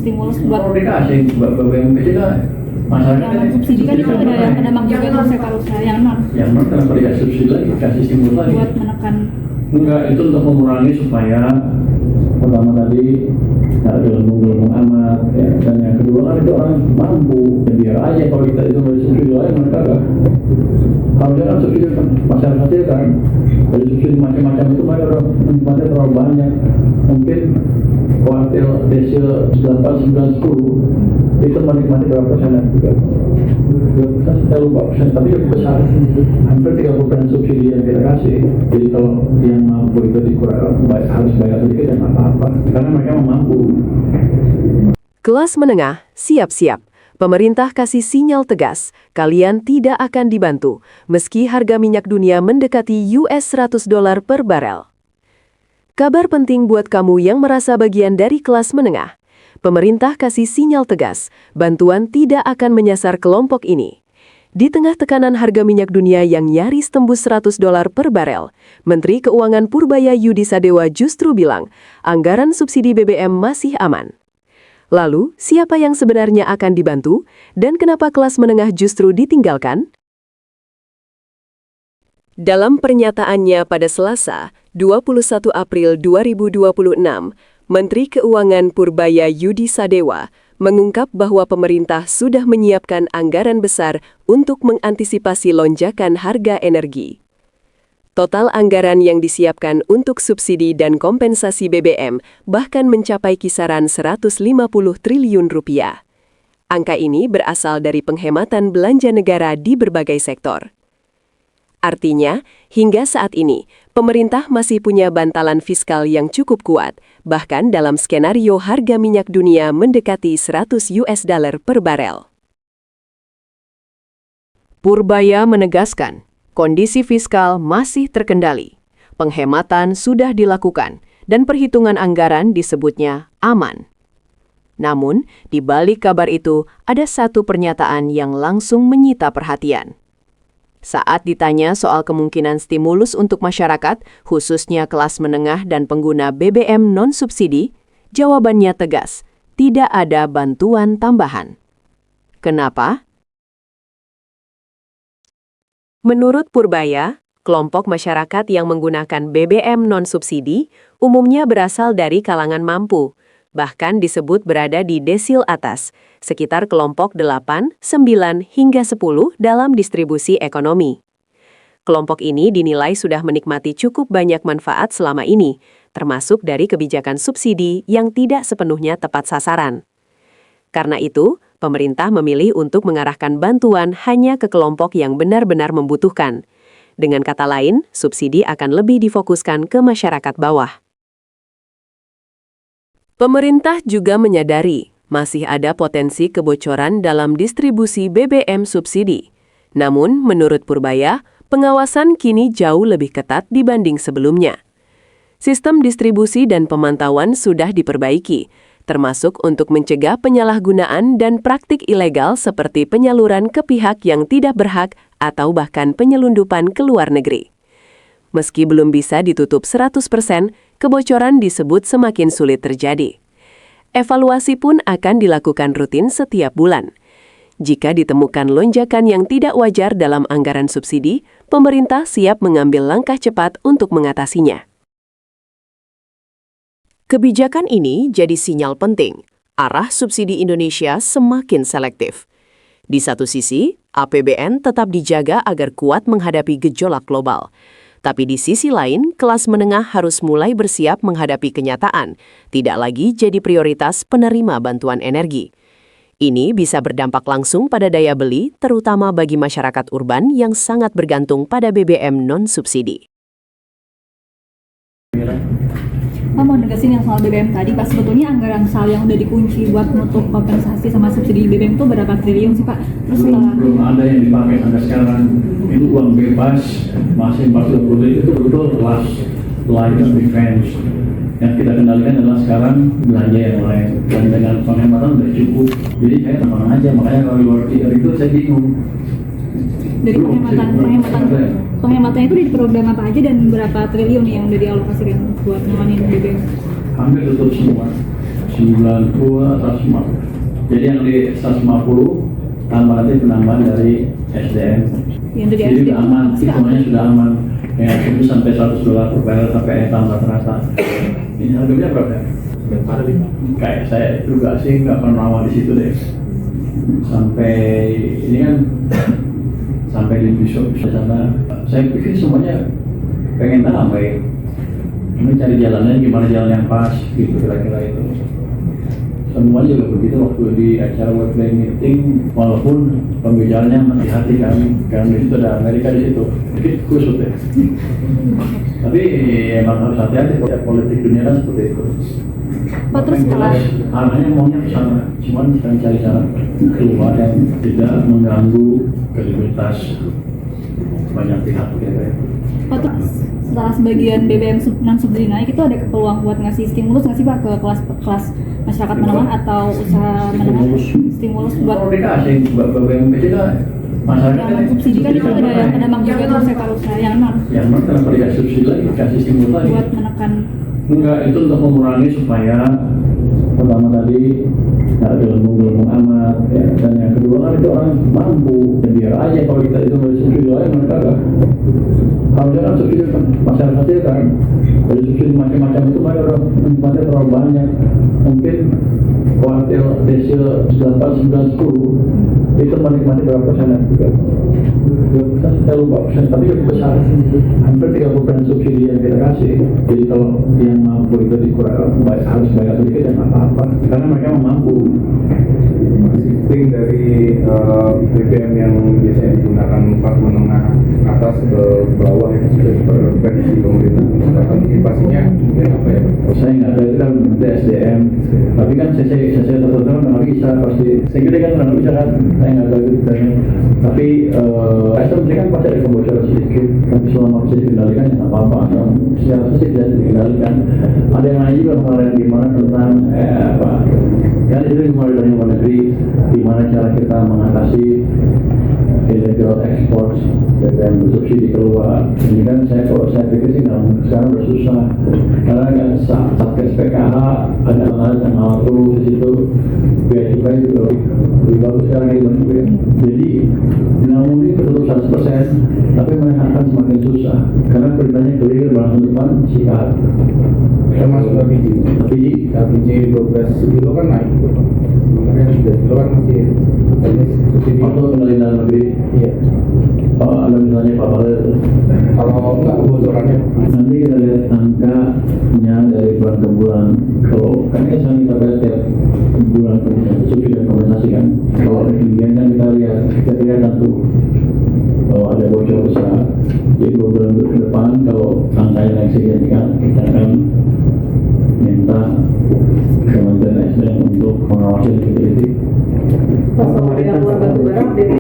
stimulus buat Kalau dikasih buat BBM kecil kan masyarakat yang subsidi kan itu ada yang kena bank juga tuh sektor yang non kenapa dikasih subsidi lagi, dikasih stimulus lagi buat menekan. Enggak, itu untuk mengurangi supaya pertama tadi nggak gelembung-gelembung amat ya. Dan yang kedua kan itu orang mampu ya, biar aja kalau kita itu dari subsidi lain mereka gak harusnya kan subsidi masyarakat itu kan dari subsidi macam-macam itu mereka menikmati terlalu banyak mungkin kuartil desil 8, 9, 10 itu menikmati berapa persen ya? 3%, saya lupa persen, tapi lebih besar hampir 30% subsidi yang kita kasih. Jadi kalau yang mampu itu dikurang harus bayar sedikit dan apa-apa karena mereka mampu. Kelas menengah, siap-siap. Pemerintah kasih sinyal tegas, kalian tidak akan dibantu, meski harga minyak dunia mendekati US $100 per barel. Kabar penting buat kamu yang merasa bagian dari kelas menengah. Pemerintah kasih sinyal tegas, bantuan tidak akan menyasar kelompok ini. Di tengah tekanan harga minyak dunia yang nyaris tembus $100 per barel, Menteri Keuangan Purbaya Yudi Sadewa justru bilang, anggaran subsidi BBM masih aman. Lalu, siapa yang sebenarnya akan dibantu, dan kenapa kelas menengah justru ditinggalkan? Dalam pernyataannya pada Selasa, 21 April 2026, Menteri Keuangan Purbaya Yudi Sadewa mengungkap bahwa pemerintah sudah menyiapkan anggaran besar untuk mengantisipasi lonjakan harga energi. Total anggaran yang disiapkan untuk subsidi dan kompensasi BBM bahkan mencapai kisaran 150 triliun rupiah. Angka ini berasal dari penghematan belanja negara di berbagai sektor. Artinya, hingga saat ini, pemerintah masih punya bantalan fiskal yang cukup kuat, bahkan dalam skenario harga minyak dunia mendekati $100 per barel. Purbaya menegaskan, kondisi fiskal masih terkendali, penghematan sudah dilakukan, dan perhitungan anggaran disebutnya aman. Namun, di balik kabar itu, ada satu pernyataan yang langsung menyita perhatian. Saat ditanya soal kemungkinan stimulus untuk masyarakat, khususnya kelas menengah dan pengguna BBM non-subsidi, jawabannya tegas, tidak ada bantuan tambahan. Kenapa? Menurut Purbaya, kelompok masyarakat yang menggunakan BBM non-subsidi umumnya berasal dari kalangan mampu, bahkan disebut berada di desil atas, sekitar kelompok 8, 9, hingga 10 dalam distribusi ekonomi. Kelompok ini dinilai sudah menikmati cukup banyak manfaat selama ini, termasuk dari kebijakan subsidi yang tidak sepenuhnya tepat sasaran. Karena itu, pemerintah memilih untuk mengarahkan bantuan hanya ke kelompok yang benar-benar membutuhkan. Dengan kata lain, subsidi akan lebih difokuskan ke masyarakat bawah. Pemerintah juga menyadari masih ada potensi kebocoran dalam distribusi BBM subsidi. Namun, menurut Purbaya, pengawasan kini jauh lebih ketat dibanding sebelumnya. Sistem distribusi dan pemantauan sudah diperbaiki, termasuk untuk mencegah penyalahgunaan dan praktik ilegal seperti penyaluran ke pihak yang tidak berhak atau bahkan penyelundupan ke luar negeri. Meski belum bisa ditutup 100%, kebocoran disebut semakin sulit terjadi. Evaluasi pun akan dilakukan rutin setiap bulan. Jika ditemukan lonjakan yang tidak wajar dalam anggaran subsidi, pemerintah siap mengambil langkah cepat untuk mengatasinya. Kebijakan ini jadi sinyal penting. Arah subsidi Indonesia semakin selektif. Di satu sisi, APBN tetap dijaga agar kuat menghadapi gejolak global. Tapi di sisi lain, kelas menengah harus mulai bersiap menghadapi kenyataan, tidak lagi jadi prioritas penerima bantuan energi. Ini bisa berdampak langsung pada daya beli, terutama bagi masyarakat urban yang sangat bergantung pada BBM non-subsidi. Pak mau negasin yang soal BBM tadi, Pak, sebetulnya anggaran SAL yang udah dikunci buat menutup kompensasi sama subsidi BBM itu berapa triliun sih, Pak? Terus belum ada yang dipakai sampai sekarang. Itu uang bebas, masih 40 itu betul last line of defense. Yang kita kendalikan adalah sekarang belanja yang lain. Dan dengan penghematan sudah cukup. Jadi saya tenang aja, makanya kalau luar itu saya bingung. Dari penghematan itu di program apa aja dan berapa triliun yang udah dialokasikan buat ngamanin BBM? Hampir tutup semua. 150. Jadi yang di 150 tambah nanti penambahan dari SDM. Yang dari Jadi SDM sudah aman, pasti hitungannya sudah aman. Ya, itu sampai $100 per barrel sampai tambah terasa. Ini harganya berapa ya? Kayak saya juga sih nggak pernah awal di situ deh. Sampai ini kan sampai di besok di sana. Saya pikir semuanya pengen damai. Ini cari jalannya gimana jalan yang pas gitu kira-kira itu. Semua juga begitu waktu di acara World Bank meeting, walaupun pembicaraannya hati-hati kan, karena di situ ada Amerika di situ, sedikit kusut ya. Tapi emang harus hati-hati, ya, politik dunia kan seperti itu. Pak, terus setelah Arahnya maunya ke sana, cuman kita cari cara keluar yang tidak mengganggu kredibilitas banyak pihak gitu ya. Pak, terus setelah sebagian BBM non subsidi naik, itu ada peluang buat ngasih stimulus nggak sih Pak ke kelas masyarakat menengah atau usaha menengah? Stimulus buat Kalau dikasih BBM kecil kan masyarakat yang non subsidi kan itu ada yang penambang juga tuh sektor usaha yang non yang mana kenapa dikasih subsidi lagi, dikasih stimulus lagi? buat menekan. Enggak, itu untuk mengurangi supaya pertama tadi nggak gelembung-gelembung amat ya. Dan yang kedua kan itu orang mampu ya, biar aja kalau kita itu dari subsidi lain mereka enggak harusnya kan subsidi kan masyarakat itu kan dari subsidi macam-macam itu mereka udah menikmati terlalu banyak. Mungkin kuartil desil 19-10 itu menikmati berapa persen juga saya lupa persen, tapi cukup besar, hampir 30% subsidi yang kita kasih. Jadi kalau yang mampu itu dikurang, harus bayar sedikit ya nggak apa-apa, karena mereka mampu. Shifting dari BBM yang biasanya digunakan kelas menengah atas ke bawah itu sudah diperbaiki pemerintah. Antisipasinya mungkin apa ya? Saya nggak tahu itu kan nanti SDM, tapi kan saya tertentu nggak bisa pasti. Saya kira kan nggak bisa kan, saya nggak tahu itu. Tapi SDM kan pasti ada kebocoran sedikit, tapi selama bisa dikendalikan ya nggak apa-apa. Secara pasti bisa dikendalikan. Ada yang lain juga kemarin gimana tentang apa? Kan itu dimulai dari luar negeri, gimana cara kita mengatasi illegal export BBM bersubsidi keluar. Ini kan saya pikir sih nggak, sekarang udah susah karena kan satgas PKH ada yang ngatur di situ, biaya cukai juga lebih bagus sekarang ini juga. Jadi namun ini tertutup 100%, tapi mereka akan semakin susah karena beritanya clear bahwa depan sikat. Termasuk LPG 12 kilo kan naik. Sebenarnya 3 kilo kan masih subsidi. Atau kendali dalam negeri. Iya. Ada misalnya Pak Baler. Kalau enggak kebocorannya Nanti kita lihat angkanya dari bulan ke bulan. Kalau kan ini selalu kita lihat tiap bulan subsidi dan kompensasi kan. Kalau kemudian kan kita lihat satu bahwa ada bocor besar. Jadi 2 bulan ke depan kalau angkanya naik signifikan, kita akan minta Kementerian SDM untuk mengawasi liquidity. Pas soal yang luar batu bara update